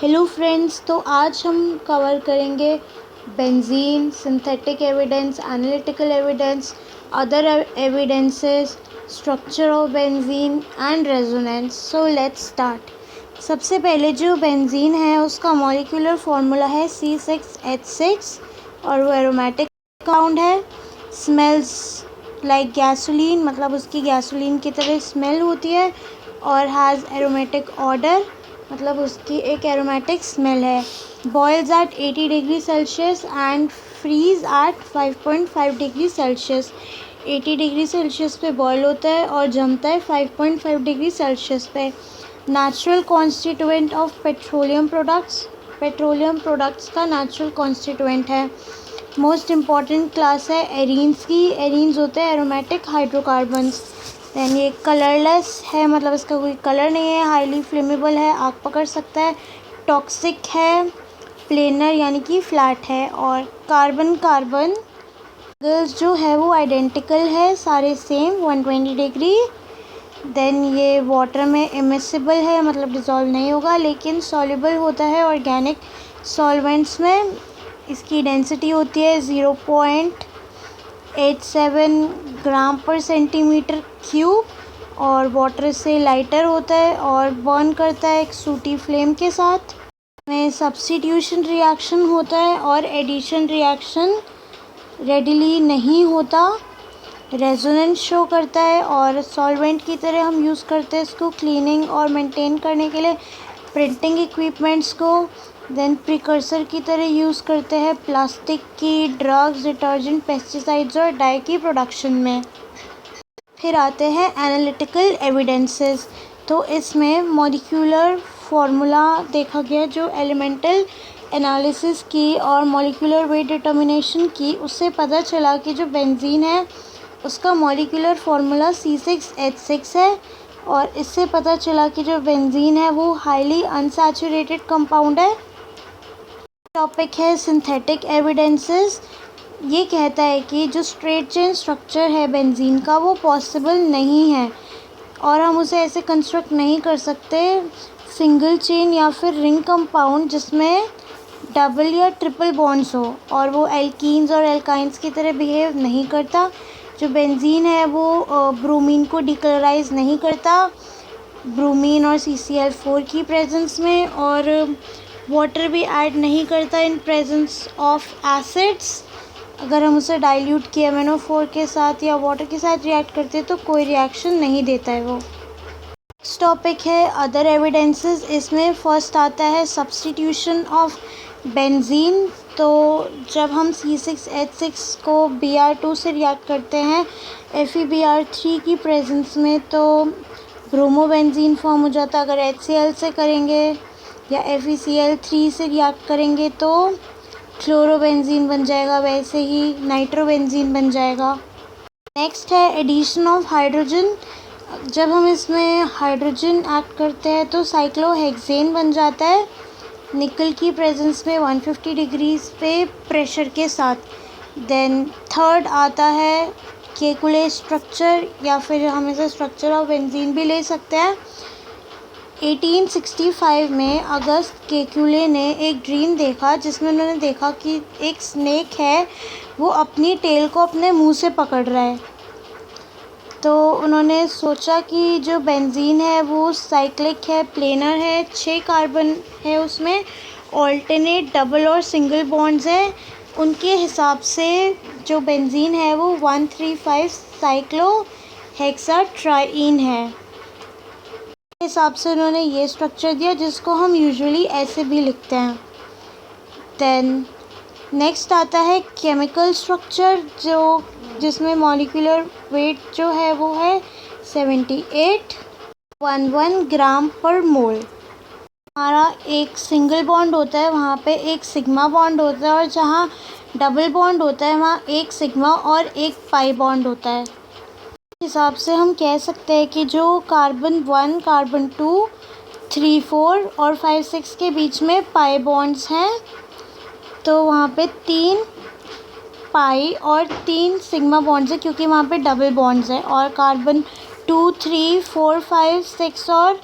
Hello friends, तो आज हम कवर करेंगे benzene, synthetic evidence, analytical evidence, other evidences, structure of benzene and resonance. So let's start. सबसे पहले जो बेंजीन है उसका मॉलिक्यूलर फार्मूला है C6H6 और वो एरोमेटिक कंपाउंड है। स्मेल्स लाइक गैसोलीन, मतलब उसकी गैसोलीन की तरह स्मेल होती है और हैज़ एरोमेटिक ऑर्डर, मतलब उसकी एक एरोमेटिक स्मेल है। Boils at 80 degree Celsius and freeze at 5.5 degree Celsius. 80 degree Celsius पे बॉयल होता है और जमता है 5.5 डिग्री सेल्सियस पे। Natural constituent of petroleum products, petroleum products का नेचुरल कॉन्स्टिट्यूएंट है। मोस्ट इम्पॉर्टेंट क्लास है एरीन्स की। एरीन्स होते हैं एरोमेटिक हाइड्रोकार्बन्स। दैन ये कलरलेस है, मतलब इसका कोई कलर नहीं है। हाईली फ्लेमेबल है, आग पकड़ सकता है। टॉक्सिक है। प्लेनर यानी कि फ्लैट है। और कार्बन कार्बन जो है वो आइडेंटिकल है, सारे सेम 120 डिग्री। देन ये वाटर में इमिसिबल है, मतलब डिज़ोल्व नहीं होगा, लेकिन सॉल्युबल होता है ऑर्गेनिक सॉल्वेंट्स में। इसकी डेंसिटी होती है 0.87 ग्राम पर सेंटीमीटर क्यूब और वाटर से लाइटर होता है और बर्न करता है एक सूटी फ्लेम के साथ। में सब्स्टिट्यूशन रिएक्शन होता है और एडिशन रिएक्शन रेडिली नहीं होता। रेजोनेंस शो करता है और सॉल्वेंट की तरह हम यूज़ करते हैं इसको क्लीनिंग और मेंटेन करने के लिए प्रिंटिंग इक्विपमेंट्स को। देन प्रिकर्सर की तरह यूज़ करते हैं प्लास्टिक की, ड्रग्स, डिटर्जेंट, पेस्टिसाइड्स और डाई की प्रोडक्शन में। फिर आते हैं एनालिटिकल एविडेंसेस। तो इसमें मॉलिक्यूलर फार्मूला देखा गया जो एलिमेंटल एनालिसिस की और मॉलिक्यूलर वेट डिटर्मिनेशन की, उससे पता चला कि जो बेंजीन है उसका मॉलिक्यूलर फार्मूला C6H6 है। और इससे पता चला कि जो बेंजीन है वो हाईली अनसैचुरेटेड कंपाउंड है। टॉपिक है सिंथेटिक एविडेंसेस। ये कहता है कि जो स्ट्रेट चेन स्ट्रक्चर है बेंजीन का वो पॉसिबल नहीं है और हम उसे ऐसे कंस्ट्रक्ट नहीं कर सकते सिंगल चेन या फिर रिंग कंपाउंड जिसमें डबल या ट्रिपल बॉन्ड्स हो और वो एल्कीन्स और एल्काइंस की तरह बिहेव नहीं करता। जो बेंजीन है वो ब्रोमीन को डिकलराइज नहीं करता ब्रोमीन और CCl4 की प्रेजेंस में, और वाटर भी ऐड नहीं करता इन प्रेजेंस ऑफ एसिड्स। अगर हम उसे डाइल्यूट किए MnO4 के साथ या वाटर के साथ रिएक्ट करते तो कोई रिएक्शन नहीं देता है वो। नेक्स्ट टॉपिक है अदर एविडेंसेस। इसमें फर्स्ट आता है सब्स्टिट्यूशन ऑफ बेंजीन। तो जब हम C6H6 को Br2 से रिएक्ट करते हैं FeBr3 की प्रेजेंस में तो ब्रोमोबेंजीन फॉर्म हो जाता है। अगर HCl से करेंगे या FeCl3 से रिएक्ट करेंगे तो क्लोरोबेंजीन बन जाएगा, वैसे ही नाइट्रोबेंजीन बन जाएगा। नेक्स्ट है एडिशन ऑफ हाइड्रोजन। जब हम इसमें हाइड्रोजन ऐड करते हैं तो साइक्लोहेक्सेन बन जाता है निकल की प्रेजेंस में 150 डिग्रीज पे प्रेशर के साथ। देन थर्ड आता है केकुले स्ट्रक्चर, या फिर हम इसे स्ट्रक्चर ऑफ बेंजीन भी ले सकते हैं। 1865 में अगस्त केकुले ने एक ड्रीम देखा जिसमें उन्होंने देखा कि एक स्नेक है वो अपनी टेल को अपने मुंह से पकड़ रहा है। तो उन्होंने सोचा कि जो बेंजीन है वो साइक्लिक है, प्लेनर है, 6 कार्बन है उसमें, ऑल्टरनेट डबल और सिंगल बॉन्ड्स है। उनके हिसाब से जो बेंजीन है वो 135 साइक्लोहेक्साट्राईन है। हिसाब से उन्होंने ये स्ट्रक्चर दिया जिसको हम यूजुअली ऐसे भी लिखते हैं। देन नेक्स्ट आता है केमिकल स्ट्रक्चर जिसमें मॉलिक्यूलर वेट जो है वो है 7811 ग्राम पर मोल। हमारा एक सिंगल बॉन्ड होता है वहाँ पे एक सिग्मा बॉन्ड होता है और जहाँ डबल बॉन्ड होता है वहाँ एक सिग्मा और एक पाई बॉन्ड होता है। हिसाब से हम कह सकते हैं कि जो कार्बन 1, कार्बन 2, 3, 4 और 5, 6 के बीच में पाई बॉन्ड्स हैं तो वहाँ पे 3 पाई और 3 सिग्मा बॉन्ड्स है क्योंकि वहाँ पे डबल बॉन्ड्स है। और कार्बन 2, 3, 4, 5, 6 और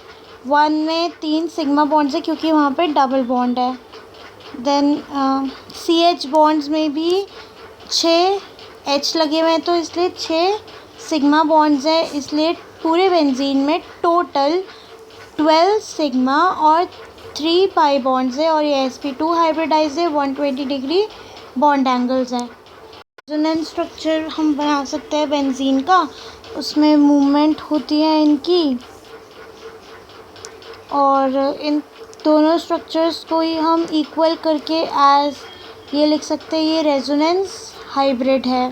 1 में 3 सिग्मा बॉन्ड्स है क्योंकि वहाँ पे डबल बॉन्ड है। देन CH बॉन्ड्स में भी 6 H लगे हुए हैं तो इसलिए 6 सिग्मा बॉन्ड्स है, इसलिए पूरे बेंजीन में टोटल 12 सिग्मा और 3 पाई बॉन्ड्स है और ये sp2 हाइब्रिडाइज है, 120 डिग्री बॉन्ड एंगल्स है। रेजोनेंस स्ट्रक्चर हम बना सकते हैं बेंजीन का, उसमें मूवमेंट होती है इनकी और इन दोनों स्ट्रक्चर्स को ही हम इक्वल करके एज ये लिख सकते हैं ये रेजोनेंस हाइब्रिड है।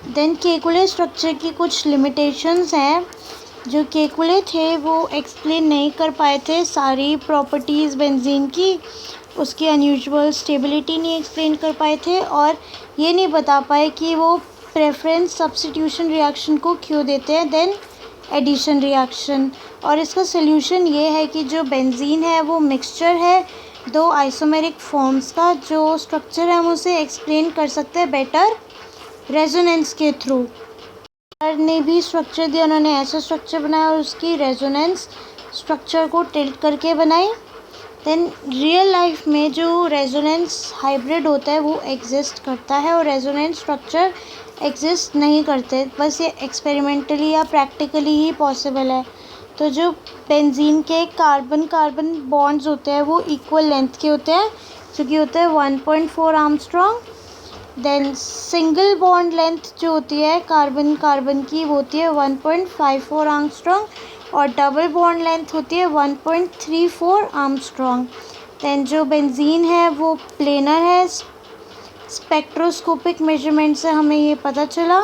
देन केकुले स्ट्रक्चर की कुछ लिमिटेशंस हैं, जो केकुले थे वो एक्सप्लेन नहीं कर पाए थे सारी प्रॉपर्टीज़ बेंजीन की, उसकी अनयूजुअल स्टेबिलिटी नहीं एक्सप्लेन कर पाए थे और ये नहीं बता पाए कि वो प्रेफरेंस सब्स्टिट्यूशन रिएक्शन को क्यों देते हैं देन एडिशन रिएक्शन। और इसका सल्यूशन ये है कि जो बेंजीन है वो मिक्सचर है दो आइसोमेरिक फॉर्म्स का, जो स्ट्रक्चर है हम उसे एक्सप्लेन कर सकते हैं बेटर रेजोनेंस के थ्रू। ने भी स्ट्रक्चर दिया, उन्होंने ऐसा स्ट्रक्चर बनाया और उसकी रेजोनेंस स्ट्रक्चर को टिल्ट करके बनाई। देन रियल लाइफ में जो रेजोनेंस हाइब्रिड होता है वो एग्जिस्ट करता है और रेजोनेंस स्ट्रक्चर एग्जिस्ट नहीं करते, बस ये एक्सपेरिमेंटली या प्रैक्टिकली ही पॉसिबल है। तो जो बेंजीन के कार्बन कार्बन बॉन्ड्स होते हैं वो इक्वल लेंथ के होते हैं, जो कि होता है 1.4 angstrom. Then single bond length जो होती है कार्बन कार्बन की वो होती है 1.54 आर्मस्ट्रॉन्ग और डबल बॉन्ड लेंथ होती है 1.34 आर्मस्ट्रॉन्ग। देन जो बेंजीन है वो प्लेनर है, स्पेक्ट्रोस्कोपिक मेजरमेंट से हमें ये पता चला।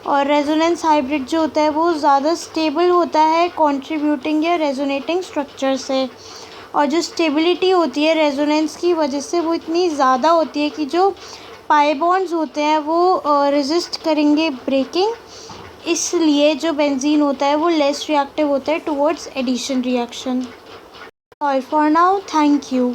और रेजोनेंस हाइब्रिड जो होता है वो ज़्यादा स्टेबल होता है कंट्रीब्यूटिंग या रेजोनेटिंग स्ट्रक्चर से, और जो स्टेबिलिटी होती है रेजोनेंस की वजह से वो इतनी ज़्यादा होती है कि जो पाई बॉन्ड्स होते हैं वो रेजिस्ट करेंगे ब्रेकिंग, इसलिए जो बेंजीन होता है वो लेस रिएक्टिव होता है towards addition reaction. All for now, thank you.